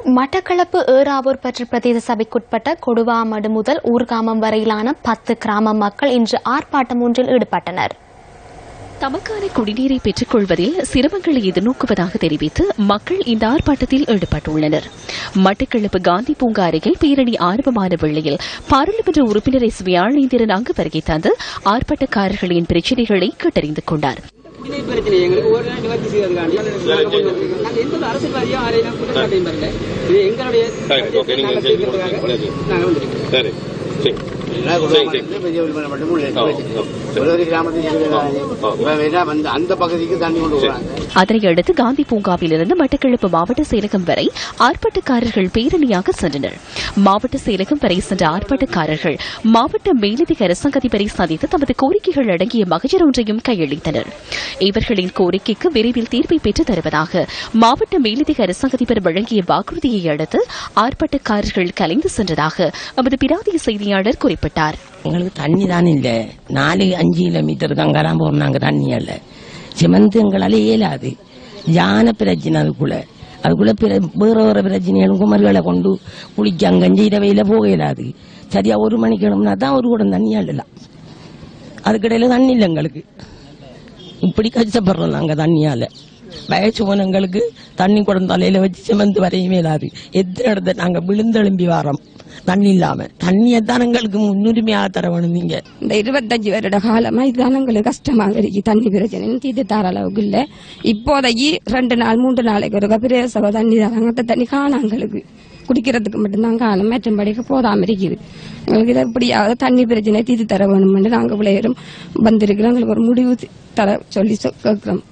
மட்டக்களப்பு ஏறாவூர் பற்று பிரதேச சபைக்குட்பட்ட கொடுவாமடு முதல் ஊர்காமம் வரையிலான 10 கிராம மக்கள் இன்று ஆர்ப்பாட்டம் ஒன்றில் ஈடுபட்டனர். தமக்கான குடிநீரை பெற்றுக் கொள்வதில் சிரமங்களை எதிர்நோக்குவதாக தெரிவித்து மக்கள் இந்த ஆர்ப்பாட்டத்தில் ஈடுபட்டுள்ளனர். மட்டக்களப்பு காந்தி பூங்கா அருகில் பேரணி ஆரம்பமான வேளையில் பாராளுமன்ற உறுப்பினர் எஸ். வியாழேந்திரன் அங்கு வருகை தந்து ஆர்ப்பாட்டக்காரர்களின் பிரச்சினைகளை கேட்டறிந்து கொண்டார். அதனையடுத்து காந்தி பூங்காவிலிருந்து மட்டக்களப்பு மாவட்ட செயலகம் வரை ஆர்ப்பாட்டக்காரர்கள் பேரணியாக சென்றனர். மாவட்ட செயலகம் வரை சென்ற ஆர்ப்பாட்டக்காரர்கள் மாவட்ட மேலதிக அரசாங்க அதிபரை சந்தித்து தமது கோரிக்கைகள் அடங்கிய மகஜர் ஒன்றையும் கையளித்தனர். இவர்களின் கோரிக்கைக்கு விரைவில் தீர்வை பெற்றுத் தருவதாக மாவட்ட மேலதிக அரசாங்க அதிபர் வழங்கிய வாக்குறுதியை அடுத்து ஆர்ப்பாட்டக்காரர்கள் கலைந்து சென்றதாக நமது பிராந்திய செய்தியாளர் குறிப்பிட்டார். எங்களுக்கு தண்ணி தான் இல்ல, 4-5 கிலோமீட்டர் கங்கராம் போறாங்க. தண்ணி அல்ல, சிமெண்ட் எங்களால இயலாது. யானை பிரச்சனை, அதுக்குள்ள வேற வேற பிரச்சனைகளும் குமர்களை கொண்டு குளிக்க அங்கஞ்சி இரவையில போக இயலாது. சரியா 1 மணிக்கு கிளம்புனா தான் ஒரு குடம் தண்ணி அள்ளலாம். அதுக்கிடையில தண்ணி இல்லை எங்களுக்கு. இப்படி கஷ்டப்படுறோம் நாங்க தண்ணியால. வயசு போனவங்களுக்கு தண்ணி குடம் தலையில வச்சு சிமெண்ட் வரையுமே இல்லாது. எத்தனை இடத்த நாங்க விழுந்தெழும்பி வாரோம் தண்ணி இல்லாம. தண்ணியத்தான் எங்களுக்கு முன்னுரிமையாக தர வேணும். நீங்க இந்த 25 வருட காலமா இதுதான் எங்களுக்கு கஷ்டமாக இருக்கு. தண்ணி பிரச்சனை தீர்த்து தர அளவுக்கு இல்ல. இப்போதைக்கு 2 நாள் 3 நாளைக்கு ஒரு பிரேசவ தண்ணி தராங்க. தண்ணி காணும் எங்களுக்கு, குடிக்கிறதுக்கு மட்டும்தான் காணும், மற்றபடிக்கு போதாம இருக்குது. எங்களுக்கு இதை எப்படியாவது தண்ணி பிரச்சனை தீர்த்து தர வேணும். நாங்க விளையாடும் வந்திருக்கிறோம். எங்களுக்கு ஒரு முடிவு தர சொல்லி கேட்கிறோம்.